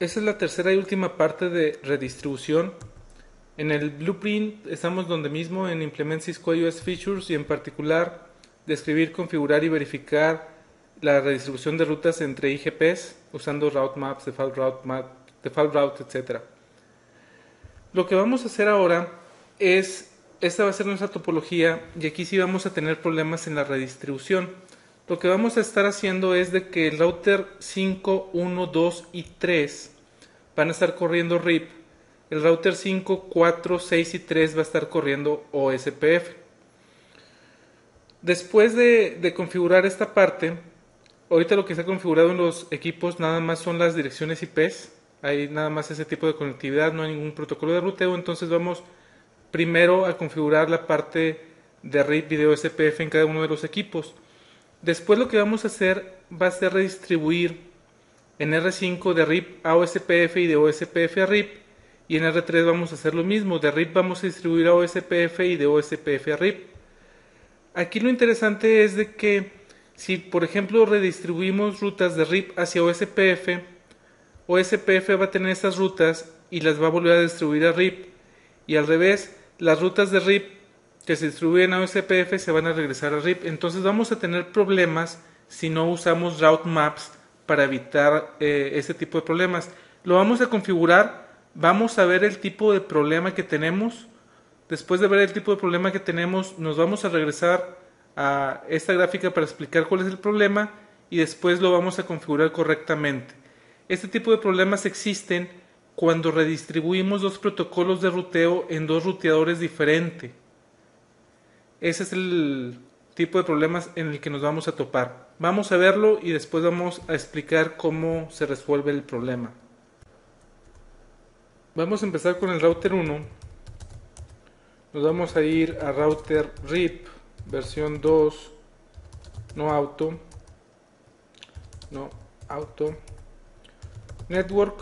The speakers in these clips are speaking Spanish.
Esa es la tercera y última parte de redistribución. En el blueprint estamos donde mismo en Implement Cisco iOS Features y en particular describir, configurar y verificar la redistribución de rutas entre IGPs usando route maps, default route, etc. Lo que vamos a hacer ahora es, esta va a ser nuestra topología y aquí sí vamos a tener problemas en la redistribución. Lo que vamos a estar haciendo es de que el router 5, 1, 2 y 3 van a estar corriendo RIP. El router 5, 4, 6 y 3 va a estar corriendo OSPF. Después de configurar esta parte, ahorita lo que está configurado en los equipos nada más son las direcciones IPs. Hay nada más ese tipo de conectividad, no hay ningún protocolo de ruteo. Entonces vamos primero a configurar la parte de RIP y de OSPF en cada uno de los equipos. Después lo que vamos a hacer va a ser redistribuir en R5 de RIP a OSPF y de OSPF a RIP. Y en R3 vamos a hacer lo mismo, de RIP vamos a distribuir a OSPF y de OSPF a RIP. Aquí lo interesante es de que si por ejemplo redistribuimos rutas de RIP hacia OSPF, OSPF va a tener estas rutas y las va a volver a distribuir a RIP. Y al revés, las rutas de RIP que se distribuyen a OSPF se van a regresar a RIP. Entonces vamos a tener problemas si no usamos route maps para evitar este tipo de problemas. Lo vamos a configurar, vamos a ver el tipo de problema que tenemos. Después de ver el tipo de problema que tenemos, nos vamos a regresar a esta gráfica para explicar cuál es el problema y después lo vamos a configurar correctamente. Este tipo de problemas existen cuando redistribuimos dos protocolos de ruteo en dos ruteadores diferentes. Ese es el tipo de problemas en el que nos vamos a topar. Vamos a verlo y después vamos a explicar cómo se resuelve el problema. Vamos a empezar con el router 1. Nos vamos a ir a router RIP versión 2, no auto, network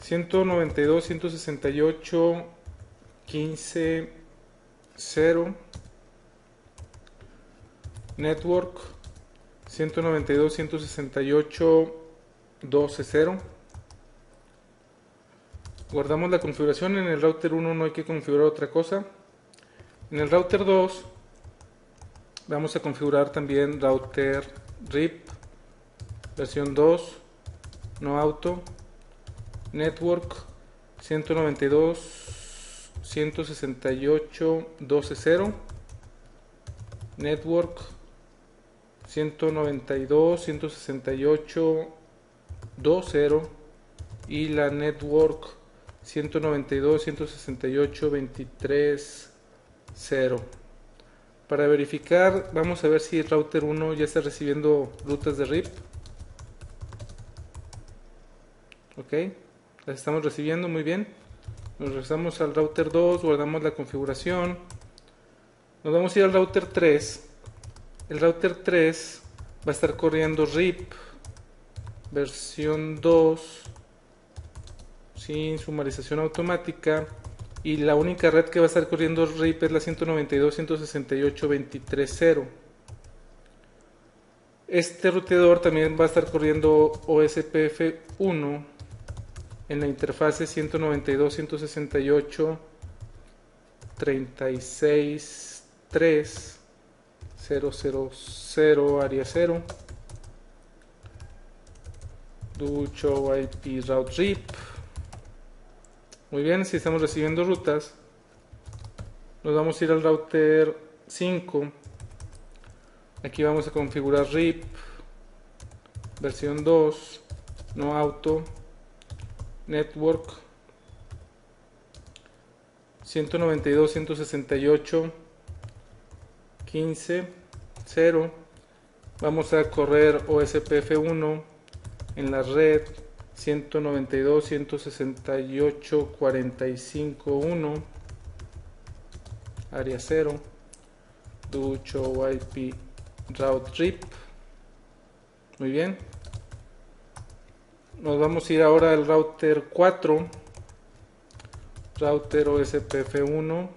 192.168.15.0, network 192.168.12.0. Guardamos la configuración. En el router 1 no hay que configurar otra cosa. En el router 2 vamos a configurar también router RIP versión 2, no auto, network 192.168.12.0, network 192.168.20 y la network 192.168.23.0. Para verificar, vamos a ver si el router 1 ya está recibiendo rutas de RIP. Ok, las estamos recibiendo muy bien. Nos regresamos al router 2, guardamos la configuración. Nos vamos a ir al router 3. El router 3 va a estar corriendo RIP versión 2 sin sumarización automática y la única red que va a estar corriendo RIP es la 192.168.23.0. Este ruteador también va a estar corriendo OSPF 1 en la interfase 192.168.36.3.000 área 0 do show IP route RIP. Muy bien, si estamos recibiendo rutas, nos vamos a ir al router 5. Aquí vamos a configurar RIP versión 2, no auto, network 192.168.15.0. Vamos a correr OSPF 1 en la red 192.168.45.1 área 0 do show IP route RIP. Muy bien, nos vamos a ir ahora al router 4, router OSPF 1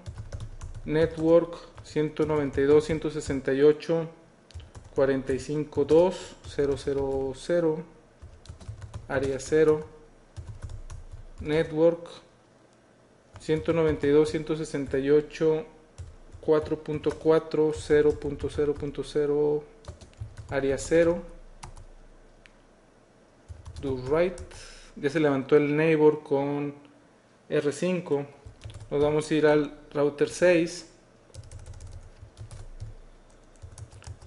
network 192.168.45.2.0.0.0 área 0 network 192.168 4.4 0.0.0 área 0 do write. Ya se levantó el neighbor con R5. Nos vamos a ir al router 6.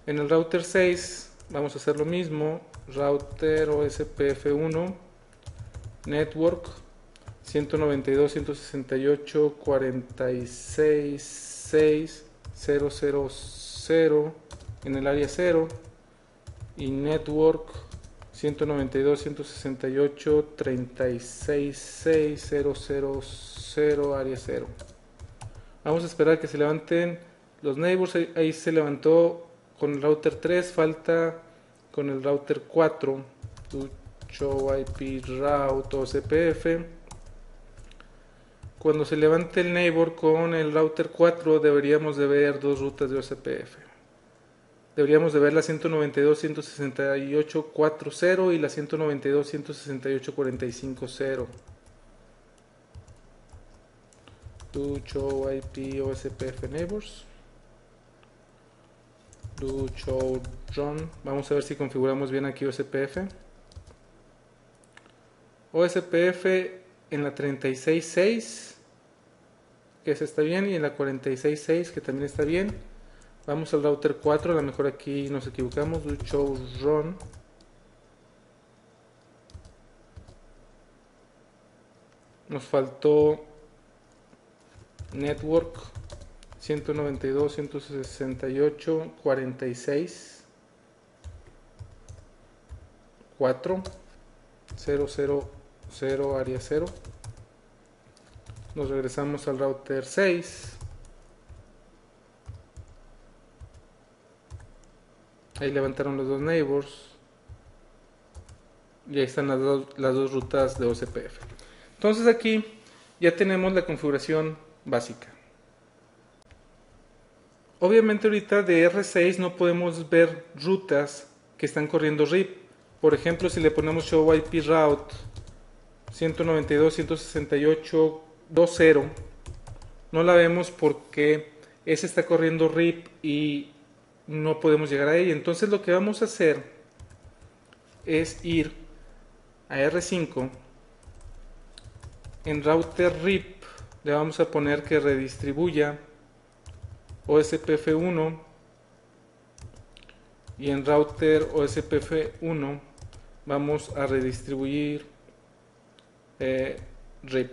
En el router 6 vamos a hacer lo mismo. Router OSPF1 network 192.168.46.6.000 en el área 0 y network 192.168.36.6.000 área 0. Vamos a esperar que se levanten los neighbors. Ahí se levantó con el router 3, falta con el router 4. Show IP route OCPF. Cuando se levante el neighbor con el router 4 deberíamos de ver dos rutas de OCPF. Deberíamos de ver la 192.168.40 y la 192.168.45.0. Do show IP OSPF neighbors. Do show run. Vamos a ver si configuramos bien aquí OSPF. OSPF en la 36.6, que esa está bien, y en la 46.6, que también está bien. Vamos al router 4, a lo mejor aquí nos equivocamos. Do show run. Nos faltó network 192.168.46 4.0.0.0 área 0. Nos regresamos al router 6. Ahí levantaron los dos neighbors. Y ahí están las dos rutas de OCPF. Entonces aquí ya tenemos la configuración básica. Obviamente ahorita de R6 no podemos ver rutas que están corriendo RIP. Por ejemplo, si le ponemos show IP route 192.168.20, no la vemos porque ese está corriendo RIP y no podemos llegar a ella. Entonces lo que vamos a hacer es ir a R5. En router RIP le vamos a poner que redistribuya OSPF1 y en router OSPF1 vamos a redistribuir RIP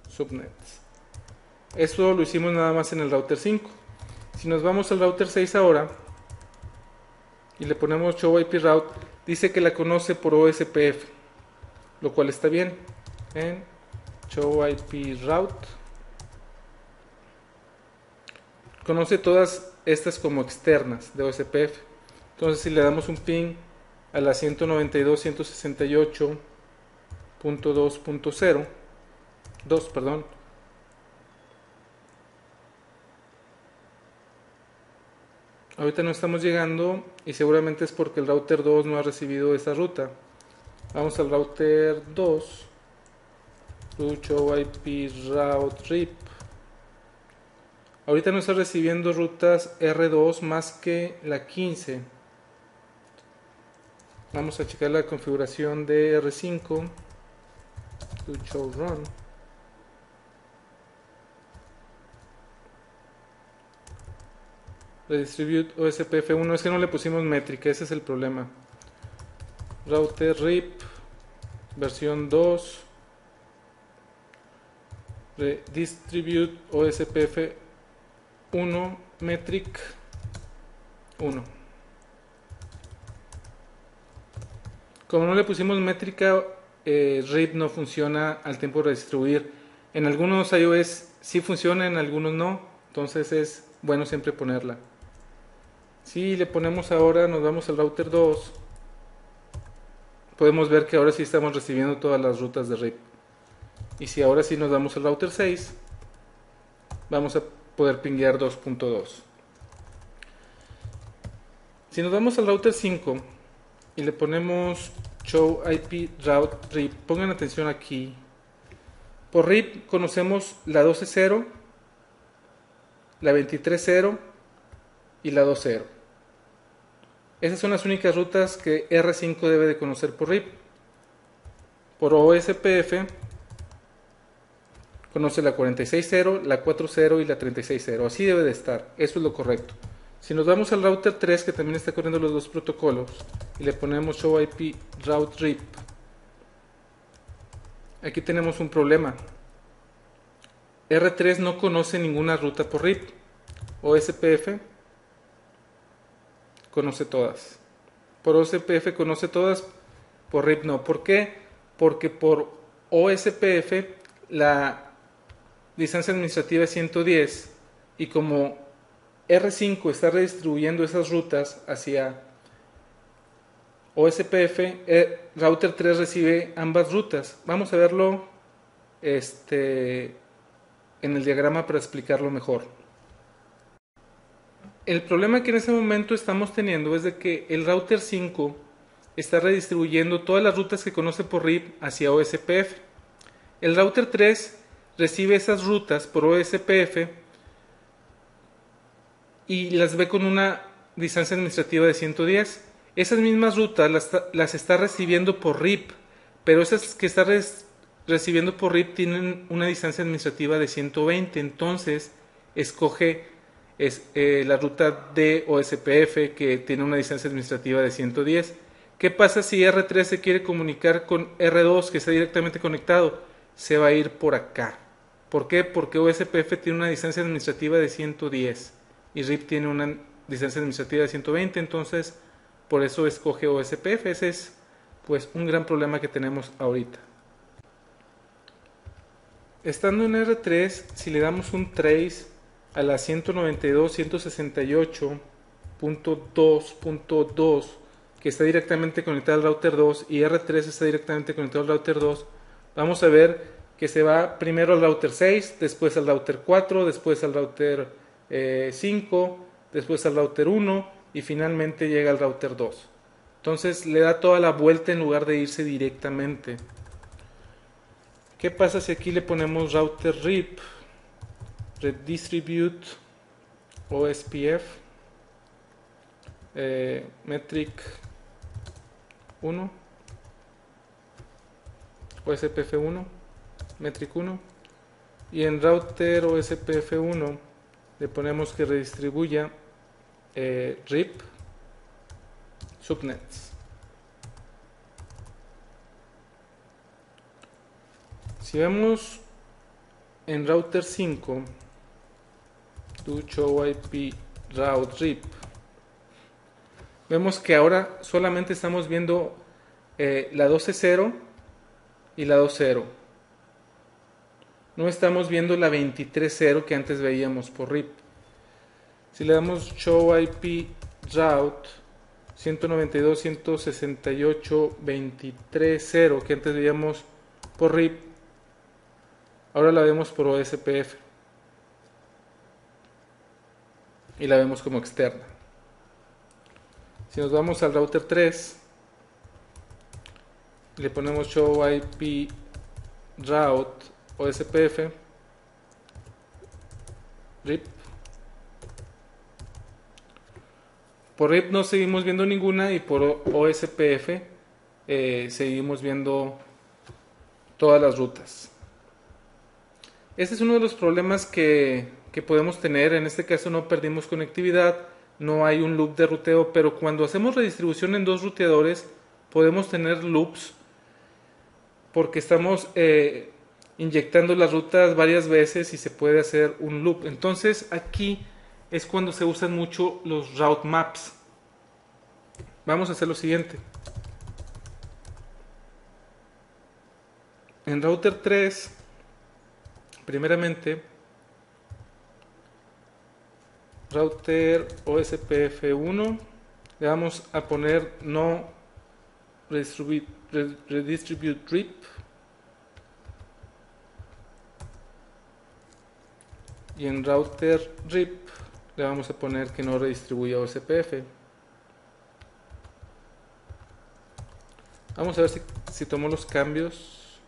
subnets. Esto lo hicimos nada más en el router 5. Si nos vamos al router 6 ahora y le ponemos show IP route, dice que la conoce por OSPF, lo cual está bien. En show IP route conoce todas estas como externas de OSPF. Entonces si le damos un ping a la 192.168.2.0, perdón, ahorita no estamos llegando y seguramente es porque el router 2 no ha recibido esa ruta. Vamos al router 2, show IP route RIP. Ahorita no está recibiendo rutas R2 más que la 15. Vamos a checar la configuración de R5. Do show run. Redistribute OSPF1. Es que no le pusimos métrica, ese es el problema. Router RIP versión 2. Redistribute OSPF 1 metric 1. Como no le pusimos métrica, RIP no funciona al tiempo de redistribuir. En algunos iOS sí funciona, en algunos no. Entonces es bueno siempre ponerla. Si le ponemos ahora, nos vamos al router 2. Podemos ver que ahora sí estamos recibiendo todas las rutas de RIP. Y si ahora sí nos vamos al router 6, vamos a poder pinguear 2.2. Si nos vamos al router 5 y le ponemos show IP route RIP. Pongan atención aquí. Por RIP conocemos la 12.0, la 23.0 y la 2.0. Esas son las únicas rutas que R5 debe de conocer por RIP. Por OSPF conoce la 46.0, la 4.0 y la 36.0. Así debe de estar. Eso es lo correcto. Si nos vamos al router 3, que también está corriendo los dos protocolos, y le ponemos show IP route RIP, aquí tenemos un problema. R3 no conoce ninguna ruta por RIP. OSPF conoce todas. Por OSPF conoce todas, por RIP no. ¿Por qué? Porque por OSPF la distancia administrativa es 110 y como R5 está redistribuyendo esas rutas hacia OSPF, router 3 recibe ambas rutas. Vamos a verlo en el diagrama para explicarlo mejor. El problema que en este momento estamos teniendo es de que el router 5 está redistribuyendo todas las rutas que conoce por RIP hacia OSPF. El router 3 recibe esas rutas por OSPF y las ve con una distancia administrativa de 110. Esas mismas rutas las está recibiendo por RIP, pero esas que está recibiendo por RIP tienen una distancia administrativa de 120. Entonces escoge la ruta de OSPF, que tiene una distancia administrativa de 110. ¿Qué pasa si R3 se quiere comunicar con R2, que está directamente conectado? Se va a ir por acá. ¿Por qué? Porque OSPF tiene una distancia administrativa de 110 y RIP tiene una distancia administrativa de 120, entonces por eso escoge OSPF. Ese es pues un gran problema que tenemos ahorita. Estando en R3, si le damos un trace a la 192.168.2.2, que está directamente conectada al router 2, y R3 está directamente conectado al router 2, vamos a ver que se va primero al router 6, después al router 4, después al router 5, después al router 1 y finalmente llega al router 2. Entonces le da toda la vuelta en lugar de irse directamente. ¿Qué pasa si aquí le ponemos router RIP, redistribute OSPF, metric 1, OSPF 1, metric 1, y en router OSPF 1 le ponemos que redistribuya RIP subnets. Si vemos en router 5, do show IP route RIP, vemos que ahora solamente estamos viendo la 12.0 y la 2.0. No estamos viendo la 23.0 que antes veíamos por RIP. Si le damos show IP route 192.168.23.0 que antes veíamos por RIP, ahora la vemos por OSPF y la vemos como externa. Si nos vamos al router 3, le ponemos show IP route OSPF RIP. Por RIP no seguimos viendo ninguna y por OSPF seguimos viendo todas las rutas. Este es uno de los problemas que podemos tener. En este caso no perdimos conectividad, no hay un loop de ruteo, pero cuando hacemos redistribución en dos ruteadores podemos tener loops porque estamos inyectando las rutas varias veces y se puede hacer un loop. Entonces aquí es cuando se usan mucho los route maps. Vamos a hacer lo siguiente. En router 3, primeramente, router OSPF 1, le vamos a poner no redistribute RIP, y en router RIP le vamos a poner que no redistribuya OSPF. Vamos a ver si tomó los cambios.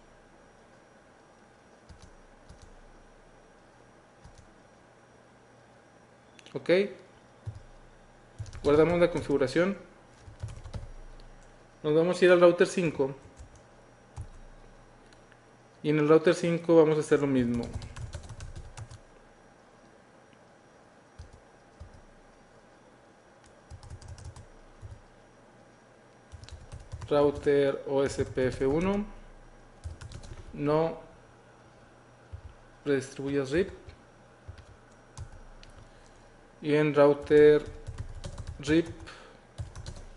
Ok. Guardamos la configuración. Nos vamos a ir al router 5. Y en el router 5 vamos a hacer lo mismo. Router OSPF1. No redistribuyas RIP. Y en router RIP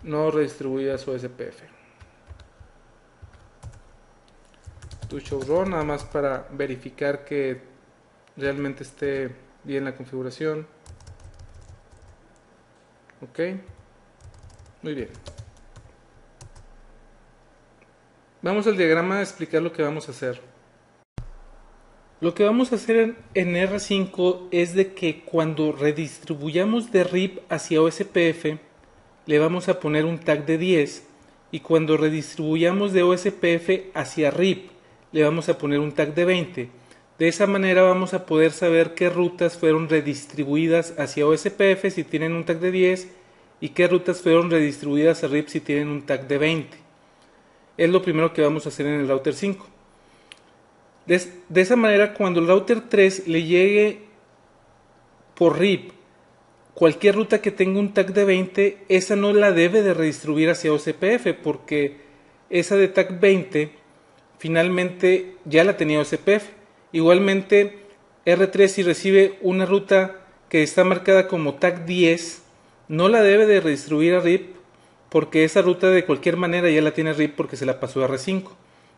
no redistribuyas OSPF. To show run, nada más para verificar que realmente esté bien la configuración. Ok, muy bien. Vamos al diagrama a explicar lo que vamos a hacer. Lo que vamos a hacer en R5 es de que cuando redistribuyamos de RIP hacia OSPF le vamos a poner un tag de 10, y cuando redistribuyamos de OSPF hacia RIP le vamos a poner un tag de 20. De esa manera vamos a poder saber qué rutas fueron redistribuidas hacia OSPF si tienen un tag de 10 y qué rutas fueron redistribuidas a RIP si tienen un tag de 20. Es lo primero que vamos a hacer en el router 5. De esa manera, cuando el router 3 le llegue por RIP cualquier ruta que tenga un tag de 20, esa no la debe de redistribuir hacia OSPF, porque esa de tag 20 finalmente ya la tenía OSPF. Igualmente, R3 si recibe una ruta que está marcada como tag 10, no la debe de redistribuir a RIP, porque esa ruta de cualquier manera ya la tiene RIP porque se la pasó a R5.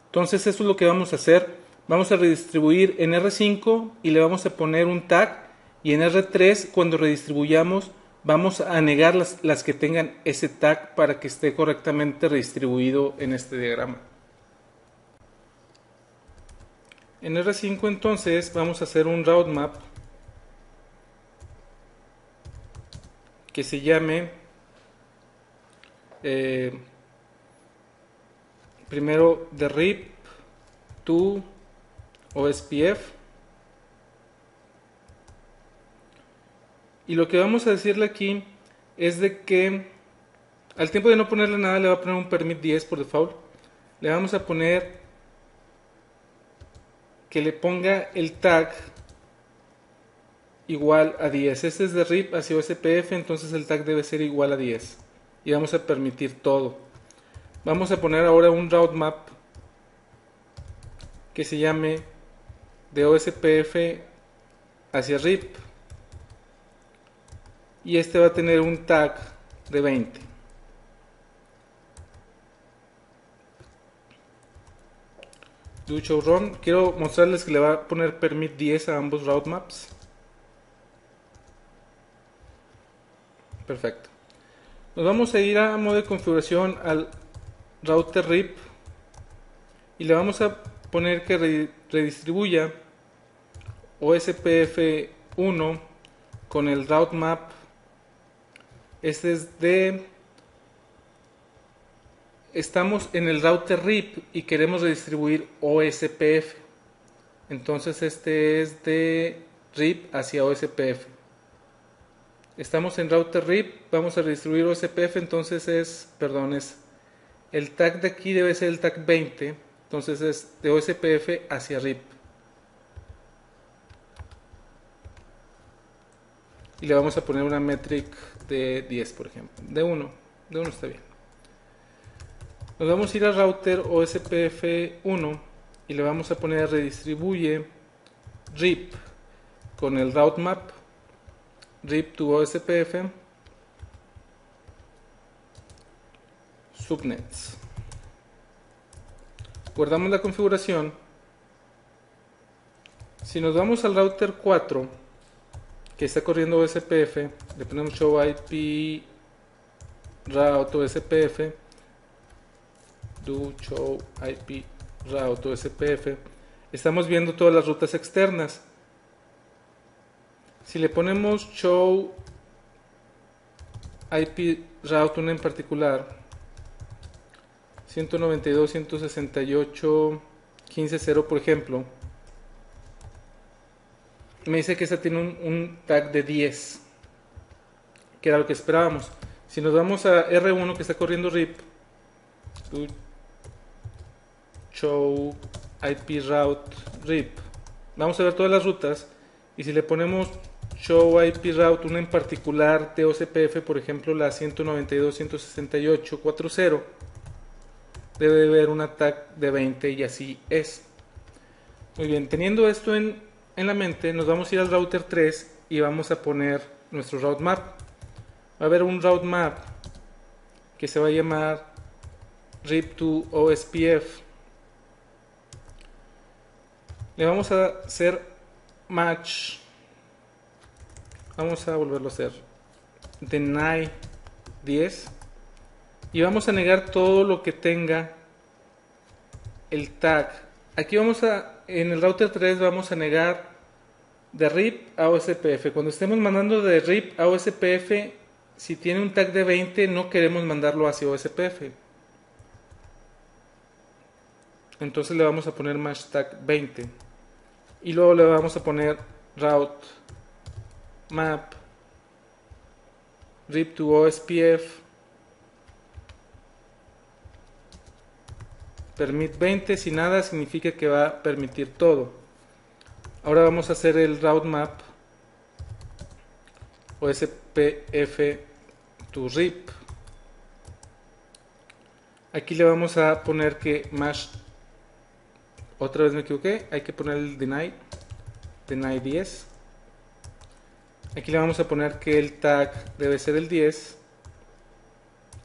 Entonces eso es lo que vamos a hacer. Vamos a redistribuir en R5 y le vamos a poner un tag, y en R3 cuando redistribuyamos vamos a negar las que tengan ese tag para que esté correctamente redistribuido en este diagrama. En R5 entonces vamos a hacer un route map que se llame primero de RIP to OSPF, y lo que vamos a decirle aquí es de que al tiempo de no ponerle nada le va a poner un permit 10 por default. Le vamos a poner que le ponga el tag igual a 10. Este es de RIP hacia OSPF, entonces el tag debe ser igual a 10 y vamos a permitir todo. Vamos a poner ahora un route map que se llame de OSPF hacia RIP, y este va a tener un tag de 20. Do show run. Quiero mostrarles que le va a poner permit 10 a ambos route maps. Perfecto. Nos vamos a ir a modo de configuración al router RIP y le vamos a poner que redistribuya OSPF1 con el route map. Este es de... Estamos en el router RIP y queremos redistribuir OSPF. Entonces este es de RIP hacia OSPF. Estamos en router RIP, vamos a redistribuir OSPF, entonces es el tag de aquí debe ser el tag 20, entonces es de OSPF hacia RIP. Y le vamos a poner una metric de 10, por ejemplo, de 1 está bien. Nos vamos a ir al router OSPF1 y le vamos a poner redistribuye RIP con el route map RIP to OSPF subnets. Guardamos la configuración. Si nos vamos al router 4 que está corriendo OSPF, le ponemos show IP route OSPF, do show IP route OSPF. Estamos viendo todas las rutas externas. Si le ponemos show IP route una en particular, 192.168.15.0, por ejemplo, me dice que esta tiene un tag de 10, que era lo que esperábamos. Si nos vamos a R1 que está corriendo RIP, show IP route RIP, vamos a ver todas las rutas, y si le ponemos show IP route, una en particular TOCPF, por ejemplo la 192.168.40, debe de haber un tag de 20 y así es. Muy bien, teniendo esto en la mente, nos vamos a ir al router 3 y vamos a poner nuestro route map. Va a haber un route map que se va a llamar RIP2OSPF. Le vamos a hacer match, vamos a volverlo a hacer deny 10 y vamos a negar todo lo que tenga el tag. Aquí en el router 3 vamos a negar de RIP a OSPF. Cuando estemos mandando de RIP a OSPF, si tiene un tag de 20, no queremos mandarlo hacia OSPF. Entonces le vamos a poner match tag 20. Y luego le vamos a poner route map RIP to OSPF permit 20. Si nada, significa que va a permitir todo. Ahora vamos a hacer el route map OSPF to RIP. Aquí le vamos a poner que match, otra vez me equivoqué, hay que poner el deny 10. Aquí le vamos a poner que el tag debe ser el 10,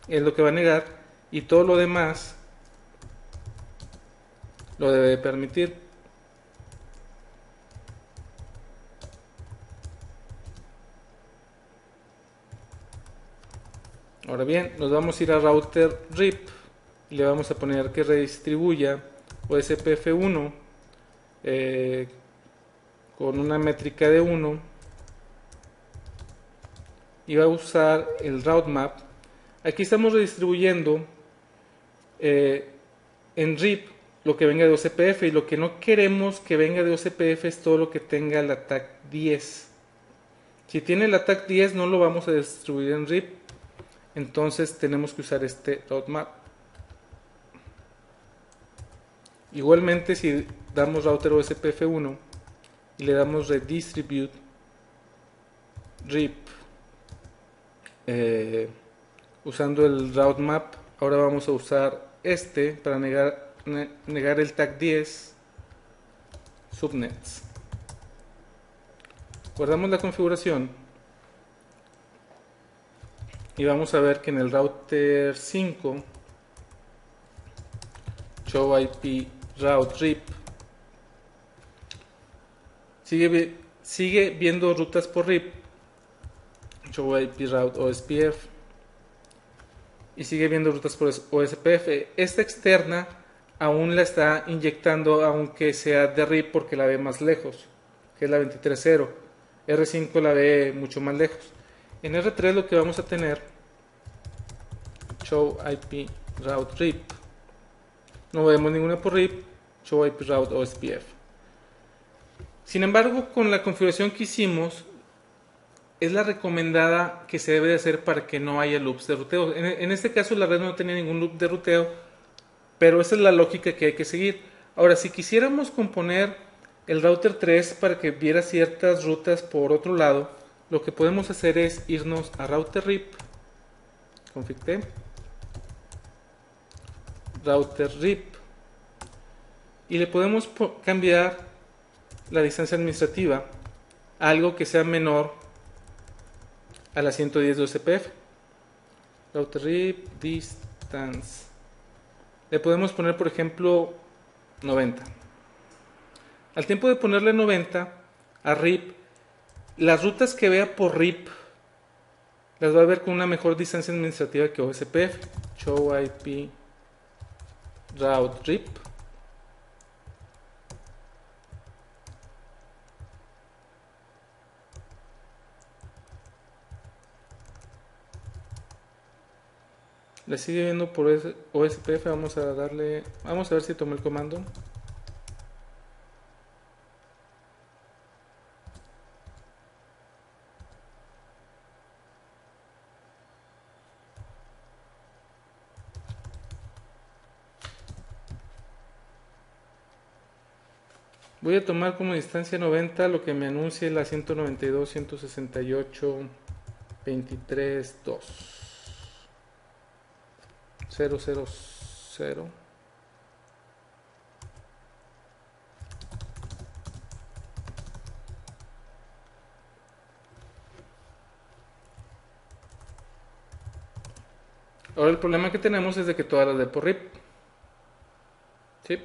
es lo que va a negar, y todo lo demás lo debe de permitir. Ahora bien, nos vamos a ir a router RIP y le vamos a poner que redistribuya OSPF1 con una métrica de 1 y va a usar el route map. Aquí estamos redistribuyendo en RIP lo que venga de OCPF, y lo que no queremos que venga de OCPF es todo lo que tenga el ATAC 10. Si tiene el ATAC 10 no lo vamos a distribuir en RIP, entonces tenemos que usar este route map. Igualmente, si damos router OSPF1 y le damos redistribute RIP usando el route map, ahora vamos a usar este para negar el tag 10 subnets. Guardamos la configuración y vamos a ver que en el router 5 show IP route RIP sigue viendo rutas por RIP, show IP route OSPF, y sigue viendo rutas por OSPF. Esta externa aún la está inyectando, aunque sea de RIP, porque la ve más lejos, que es la 23.0. R5 la ve mucho más lejos. En R3 lo que vamos a tener, show IP route RIP, no vemos ninguna por RIP, show IP route OSPF. Sin embargo, con la configuración que hicimos, es la recomendada que se debe de hacer para que no haya loops de ruteo. En este caso la red no tenía ningún loop de ruteo, pero esa es la lógica que hay que seguir. Ahora, si quisiéramos componer el router 3 para que viera ciertas rutas por otro lado, lo que podemos hacer es irnos a router RIP, config t, router RIP, y le podemos cambiar la distancia administrativa a algo que sea menor a la 110 de OCPF. Router RIP distance, le podemos poner, por ejemplo, 90. Al tiempo de ponerle 90 a RIP, las rutas que vea por RIP las va a ver con una mejor distancia administrativa que OSPF. Show IP route RIP. Le sigue viendo por OSPF. Vamos a ver si tomó el comando. Voy a tomar como distancia 90 lo que me anuncie la 192.168.23.2.000. Ahora el problema que tenemos es de que todas las de por RIP. ¿Sí?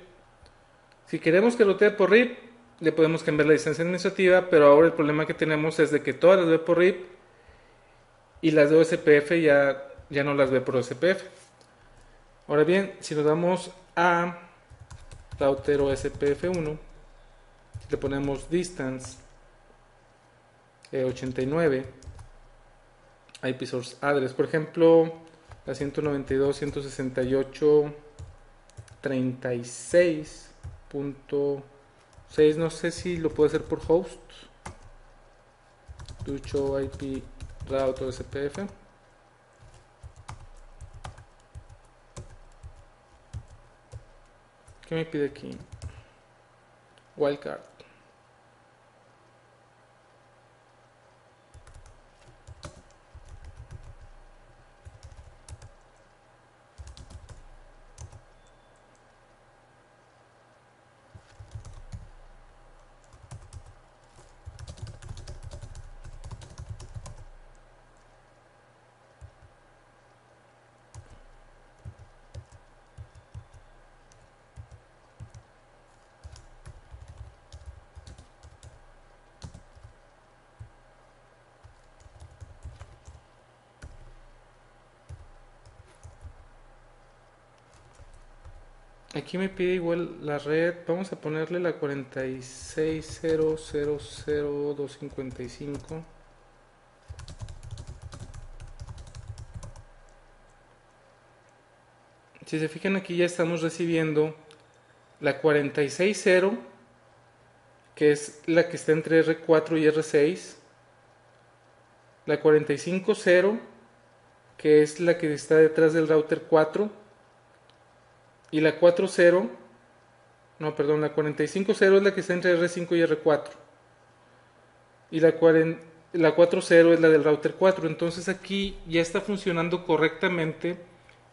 Si queremos que rutee por RIP, le podemos cambiar la distancia administrativa, pero ahora el problema que tenemos es de que todas las ve por RIP y las de OSPF ya no las ve por OSPF. Ahora bien, si nos damos a router OSPF1, le ponemos distance 89, IP source address, por ejemplo, la 192.168.36.6, no sé si lo puedo hacer por host. Do show IP route OSPF. ¿Qué me pide aquí? Wildcard. Aquí me pide igual la red. Vamos a ponerle la 46.000.255. Si se fijan, aquí ya estamos recibiendo la 46.0, que es la que está entre R4 y R6. La 45.0, que es la que está detrás del router 4. Y la 4.0, no, perdón, la 45.0 es la que está entre R5 y R4. Y la 4.0 es la del router 4. Entonces aquí ya está funcionando correctamente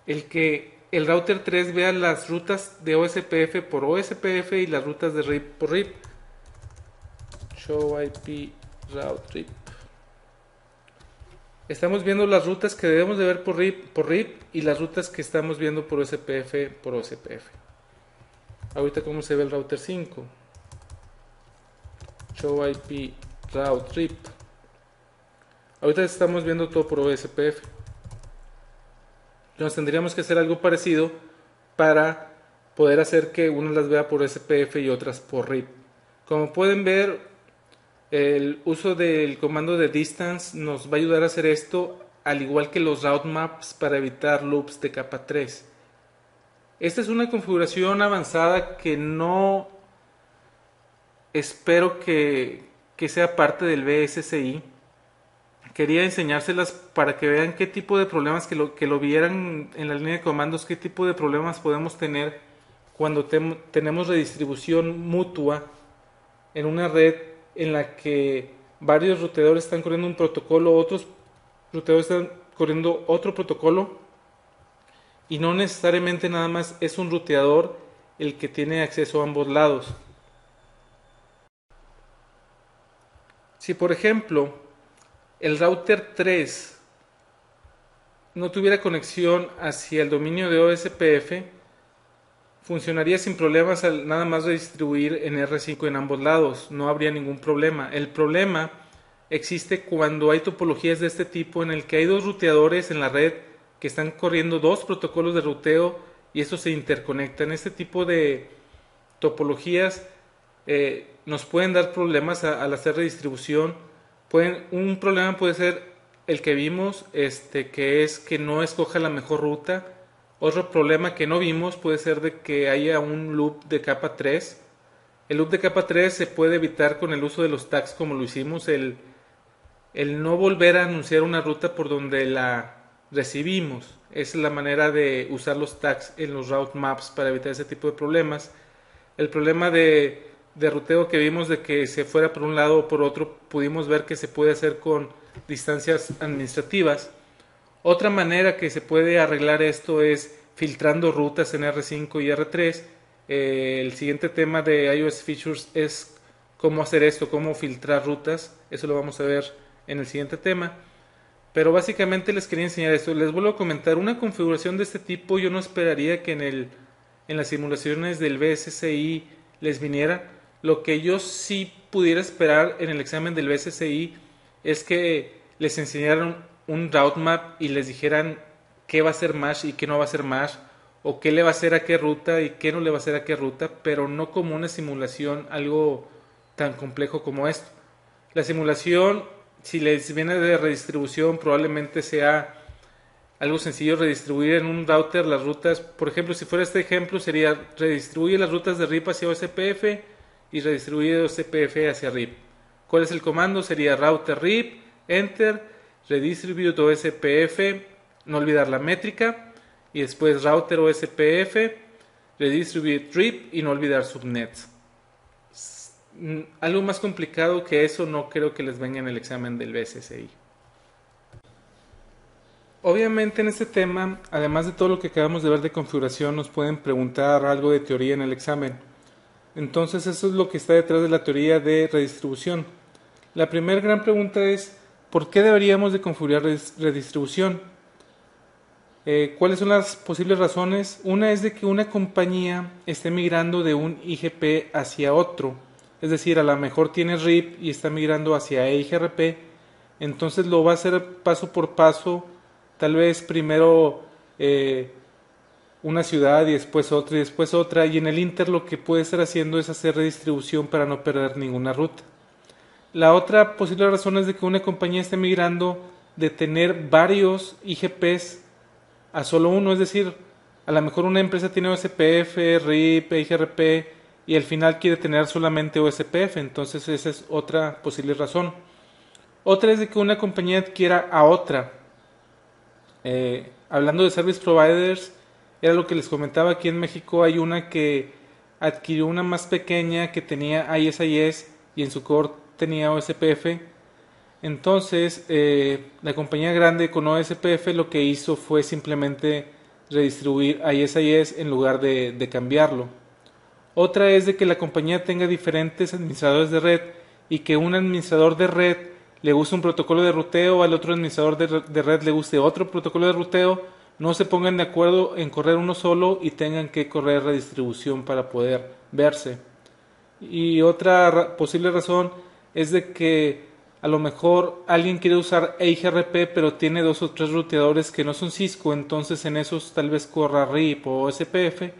el que el router 3 vea las rutas de OSPF por OSPF y las rutas de RIP por RIP. Show IP route RIP. Estamos viendo las rutas que debemos de ver por RIP y las rutas que estamos viendo por OSPF por OSPF. Ahorita cómo se ve el router 5. Show IP route RIP. Ahorita estamos viendo todo por OSPF. Entonces tendríamos que hacer algo parecido para poder hacer que unas las vea por OSPF y otras por RIP. Como pueden ver, el uso del comando de distance nos va a ayudar a hacer esto, al igual que los route maps para evitar loops de capa 3. Esta es una configuración avanzada que no espero que sea parte del BSCI. Quería enseñárselas para que vean qué tipo de problemas, que lo vieran en la línea de comandos, qué tipo de problemas podemos tener cuando tenemos redistribución mutua en una red en la que varios ruteadores están corriendo un protocolo, otros ruteadores están corriendo otro protocolo, y no necesariamente nada más es un ruteador el que tiene acceso a ambos lados. Si por ejemplo el router 3 no tuviera conexión hacia el dominio de OSPF, funcionaría sin problemas al nada más redistribuir en R5 en ambos lados, no habría ningún problema. El problema existe cuando hay topologías de este tipo en el que hay dos ruteadores en la red que están corriendo dos protocolos de ruteo y estos se interconectan. Este tipo de topologías nos pueden dar problemas al hacer redistribución. Un problema puede ser el que vimos, que es que no escoja la mejor ruta. Otro problema que no vimos puede ser de que haya un loop de capa 3. El loop de capa 3 se puede evitar con el uso de los tags como lo hicimos, el no volver a anunciar una ruta por donde la recibimos. Es la manera de usar los tags en los route maps para evitar ese tipo de problemas. El problema de ruteo que vimos de que se fuera por un lado o por otro, pudimos ver que se puede hacer con distancias administrativas. Otra manera que se puede arreglar esto es filtrando rutas en R5 y R3. El siguiente tema de iOS Features es cómo hacer esto, cómo filtrar rutas. Eso lo vamos a ver en el siguiente tema. Pero básicamente les quería enseñar esto. Les vuelvo a comentar, una configuración de este tipo yo no esperaría que en las simulaciones del BSSI les viniera. Lo que yo sí pudiera esperar en el examen del BSSI es que les enseñaran un route map y les dijeran qué va a ser Mesh y qué no va a ser Mesh, o qué le va a hacer a qué ruta y qué no le va a hacer a qué ruta, pero no como una simulación, algo tan complejo como esto. La simulación, si les viene de redistribución, probablemente sea algo sencillo redistribuir en un router las rutas. Por ejemplo, si fuera este ejemplo, sería redistribuir las rutas de RIP hacia OSPF y redistribuir de OSPF hacia RIP. ¿Cuál es el comando? Sería router RIP, enter, redistribute OSPF, no olvidar la métrica, y después router OSPF, redistribute RIP y no olvidar subnets. Algo más complicado que eso no creo que les venga en el examen del BSSI. Obviamente en este tema, además de todo lo que acabamos de ver de configuración, nos pueden preguntar algo de teoría en el examen. Entonces eso es lo que está detrás de la teoría de redistribución. La primera gran pregunta es, ¿por qué deberíamos de configurar redistribución? ¿Cuáles son las posibles razones? Una es de que una compañía esté migrando de un IGP hacia otro. Es decir, a lo mejor tiene RIP y está migrando hacia EIGRP. Entonces lo va a hacer paso por paso. Tal vez primero una ciudad y después otra y después otra. Y en el Inter lo que puede estar haciendo es hacer redistribución para no perder ninguna ruta. La otra posible razón es de que una compañía esté migrando de tener varios IGPs a solo uno, es decir, a lo mejor una empresa tiene OSPF, RIP, IGRP y al final quiere tener solamente OSPF, entonces esa es otra posible razón. Otra es de que una compañía adquiera a otra. Hablando de service providers, era lo que les comentaba, aquí en México hay una que adquirió una más pequeña que tenía ISIS y en su core tenía OSPF. Entonces, la compañía grande con OSPF lo que hizo fue simplemente redistribuir ISIS en lugar de cambiarlo. Otra es de que la compañía tenga diferentes administradores de red y que un administrador de red le guste un protocolo de ruteo, al otro administrador de red le guste otro protocolo de ruteo, no se pongan de acuerdo en correr uno solo y tengan que correr redistribución para poder verse. Y otra posible razón es de que a lo mejor alguien quiere usar EIGRP pero tiene 2 o 3 ruteadores que no son Cisco, entonces en esos tal vez corra RIP o SPF,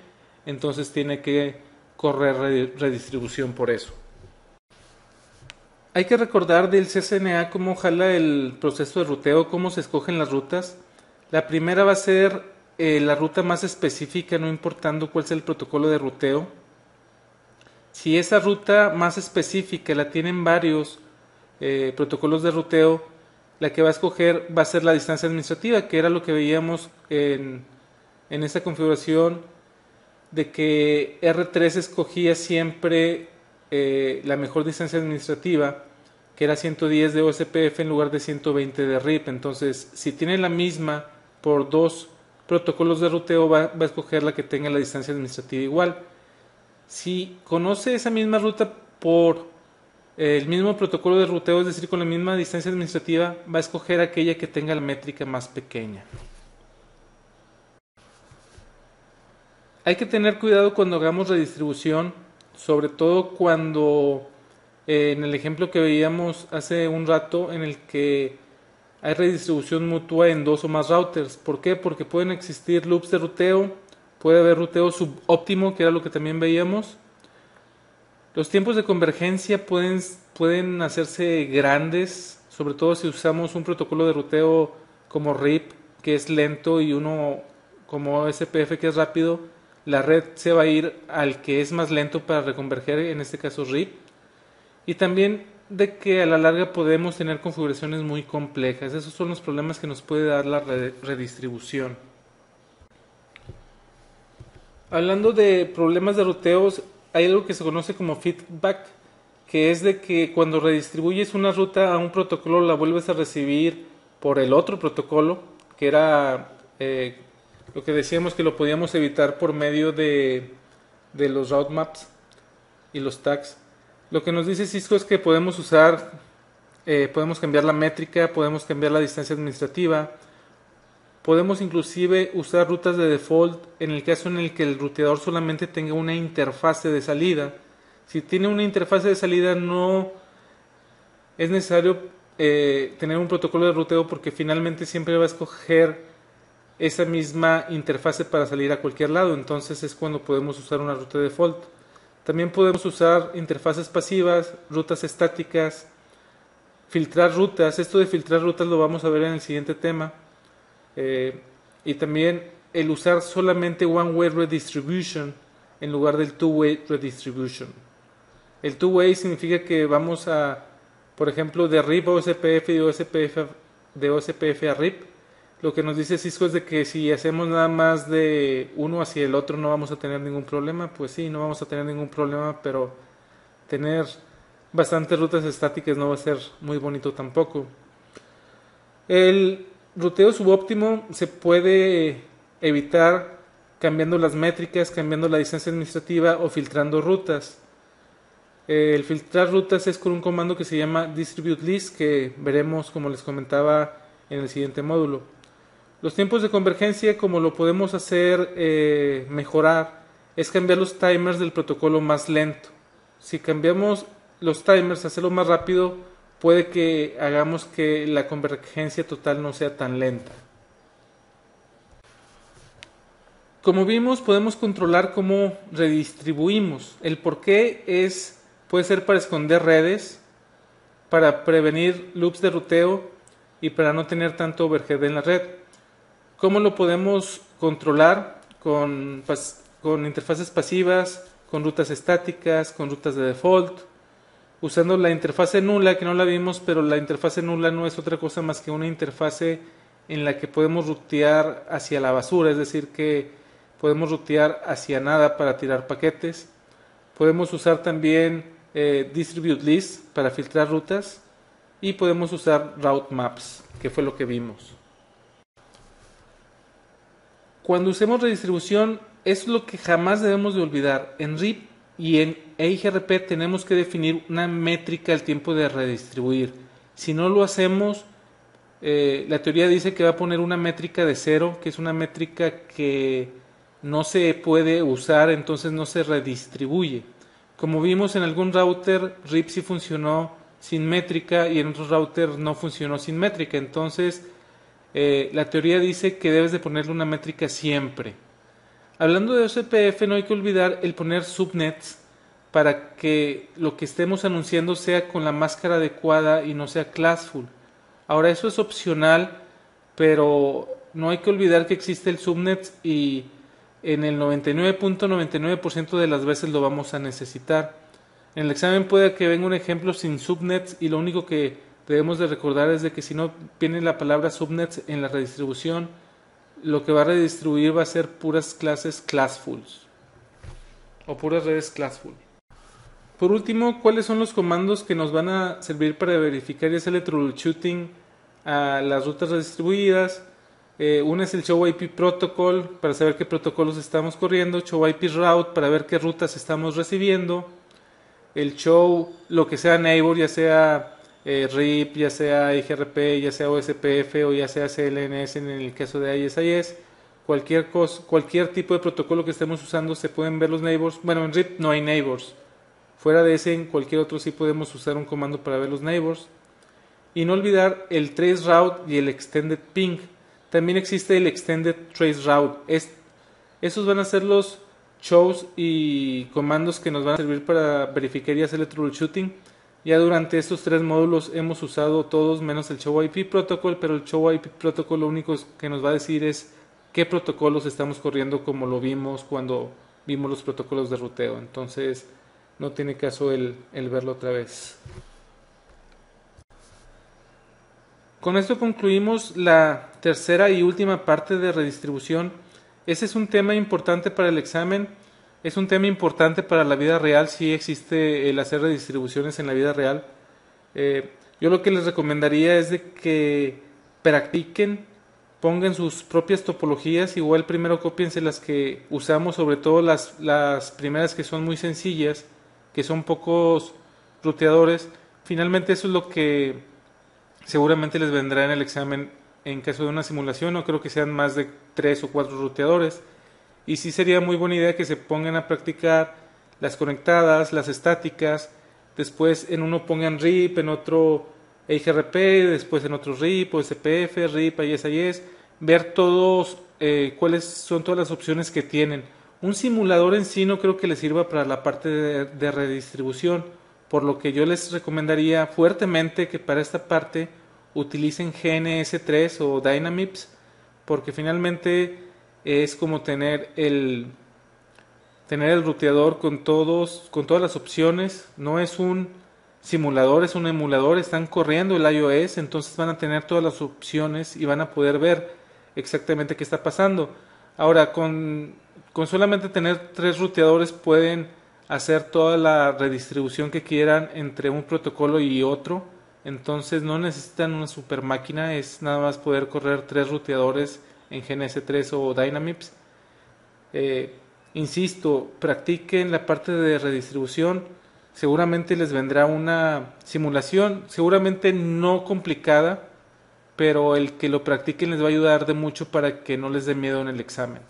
entonces tiene que correr redistribución por eso. Hay que recordar del CCNA cómo jala el proceso de ruteo, cómo se escogen las rutas. La primera va a ser la ruta más específica, no importando cuál sea el protocolo de ruteo. Si esa ruta más específica la tienen varios protocolos de ruteo, la que va a escoger va a ser la distancia administrativa, que era lo que veíamos en esta configuración, de que R3 escogía siempre la mejor distancia administrativa, que era 110 de OSPF en lugar de 120 de RIP. Entonces, si tiene la misma por 2 protocolos de ruteo, va a escoger la que tenga la distancia administrativa igual. Si conoce esa misma ruta por el mismo protocolo de ruteo, es decir, con la misma distancia administrativa, va a escoger aquella que tenga la métrica más pequeña. Hay que tener cuidado cuando hagamos redistribución, sobre todo cuando en el ejemplo que veíamos hace un rato en el que hay redistribución mutua en 2 o más routers. ¿Por qué? Porque pueden existir loops de ruteo, puede haber ruteo subóptimo, que era lo que también veíamos. Los tiempos de convergencia pueden hacerse grandes, sobre todo si usamos un protocolo de ruteo como RIP, que es lento, y uno como SPF, que es rápido, la red se va a ir al que es más lento para reconverger, en este caso RIP. Y también de que a la larga podemos tener configuraciones muy complejas. Esos son los problemas que nos puede dar la redistribución. Hablando de problemas de ruteos, hay algo que se conoce como feedback, que es de que cuando redistribuyes una ruta a un protocolo la vuelves a recibir por el otro protocolo, que era lo que decíamos que lo podíamos evitar por medio de los route maps y los tags. Lo que nos dice Cisco es que podemos podemos cambiar la métrica, podemos cambiar la distancia administrativa, podemos inclusive usar rutas de default en el caso en el que el ruteador solamente tenga una interfase de salida. Si tiene una interfase de salida, no es necesario tener un protocolo de ruteo, porque finalmente siempre va a escoger esa misma interfase para salir a cualquier lado. Entonces es cuando podemos usar una ruta de default. También podemos usar interfaces pasivas, rutas estáticas, filtrar rutas. Esto de filtrar rutas lo vamos a ver en el siguiente tema. Y también el usar solamente one-way redistribution en lugar del two-way redistribution. El two-way significa que vamos a, por ejemplo, de RIP a OSPF y de OSPF a RIP. Lo que nos dice Cisco es de que si hacemos nada más de uno hacia el otro no vamos a tener ningún problema. Pues sí, no vamos a tener ningún problema, pero tener bastantes rutas estáticas no va a ser muy bonito tampoco. El ruteo subóptimo se puede evitar cambiando las métricas, cambiando la distancia administrativa o filtrando rutas. El filtrar rutas es con un comando que se llama distribute list, que veremos, como les comentaba, en el siguiente módulo. Los tiempos de convergencia, como lo podemos hacer mejorar, es cambiar los timers del protocolo más lento. Si cambiamos los timers a hacerlo más rápido, puede que hagamos que la convergencia total no sea tan lenta. Como vimos, podemos controlar cómo redistribuimos. El porqué puede ser para esconder redes, para prevenir loops de ruteo y para no tener tanto overhead en la red. ¿Cómo lo podemos controlar? Con interfaces pasivas, con rutas estáticas, con rutas de default, usando la interfase nula, que no la vimos, pero la interfase nula no es otra cosa más que una interfase en la que podemos rutear hacia la basura, es decir, que podemos rutear hacia nada para tirar paquetes. Podemos usar también distribute list para filtrar rutas, y podemos usar route maps, que fue lo que vimos. Cuando usemos redistribución, es lo que jamás debemos de olvidar. En RIP y en EIGRP tenemos que definir una métrica al tiempo de redistribuir. Si no lo hacemos, la teoría dice que va a poner una métrica de 0, que es una métrica que no se puede usar, entonces no se redistribuye. Como vimos, en algún router RIP sí funcionó sin métrica y en otro router no funcionó sin métrica. Entonces la teoría dice que debes de ponerle una métrica siempre. Hablando de OSPF, no hay que olvidar el poner subnets para que lo que estemos anunciando sea con la máscara adecuada y no sea classful. Ahora, eso es opcional, pero no hay que olvidar que existe el subnet y en el 99.99% de las veces lo vamos a necesitar. En el examen puede que venga un ejemplo sin subnets y lo único que debemos de recordar es de que si no viene la palabra subnets en la redistribución, lo que va a redistribuir va a ser puras clases classfuls o puras redes classful. Por último, ¿cuáles son los comandos que nos van a servir para verificar y hacerle troubleshooting a las rutas redistribuidas? Uno es el show IP protocol para saber qué protocolos estamos corriendo, show IP route para ver qué rutas estamos recibiendo, el show lo que sea neighbor, ya sea RIP, ya sea IGRP, ya sea OSPF o ya sea CLNS en el caso de ISIS. Cualquier tipo de protocolo que estemos usando se pueden ver los neighbors. Bueno, en RIP no hay neighbors. Fuera de ese, en cualquier otro sí podemos usar un comando para ver los neighbors. Y no olvidar el trace route y el extended ping. También existe el extended trace route. Esos van a ser los shows y comandos que nos van a servir para verificar y hacer el troubleshooting. Ya durante estos 3 módulos hemos usado todos menos el Show IP Protocol, pero el Show IP Protocol lo único que nos va a decir es qué protocolos estamos corriendo, como lo vimos cuando vimos los protocolos de ruteo. Entonces no tiene caso el verlo otra vez. Con esto concluimos la tercera y última parte de redistribución. Ese es un tema importante para el examen, es un tema importante para la vida real, si existe el hacer redistribuciones en la vida real. Yo lo que les recomendaría es de que practiquen, pongan sus propias topologías, igual primero cópiense las que usamos, sobre todo las primeras que son muy sencillas, que son pocos ruteadores. Finalmente eso es lo que seguramente les vendrá en el examen en caso de una simulación. No creo que sean más de 3 o 4 ruteadores, y sí sería muy buena idea que se pongan a practicar las conectadas, las estáticas, después en uno pongan RIP, en otro EIGRP, después en otro RIP o SPF, RIP, IS, ver todos cuáles son todas las opciones que tienen. Un simulador en sí no creo que les sirva para la parte de redistribución, por lo que yo les recomendaría fuertemente que para esta parte utilicen GNS3 o Dynamips, porque finalmente es como tener el ruteador con todas las opciones. No es un simulador, es un emulador. Están corriendo el iOS, entonces van a tener todas las opciones y van a poder ver exactamente qué está pasando. Ahora, con solamente tener 3 ruteadores pueden hacer toda la redistribución que quieran entre un protocolo y otro. Entonces no necesitan una super máquina, es nada más poder correr 3 ruteadores en GNS3 o Dynamips. Insisto, practiquen la parte de redistribución, seguramente les vendrá una simulación, seguramente no complicada, pero el que lo practiquen les va a ayudar de mucho para que no les dé miedo en el examen.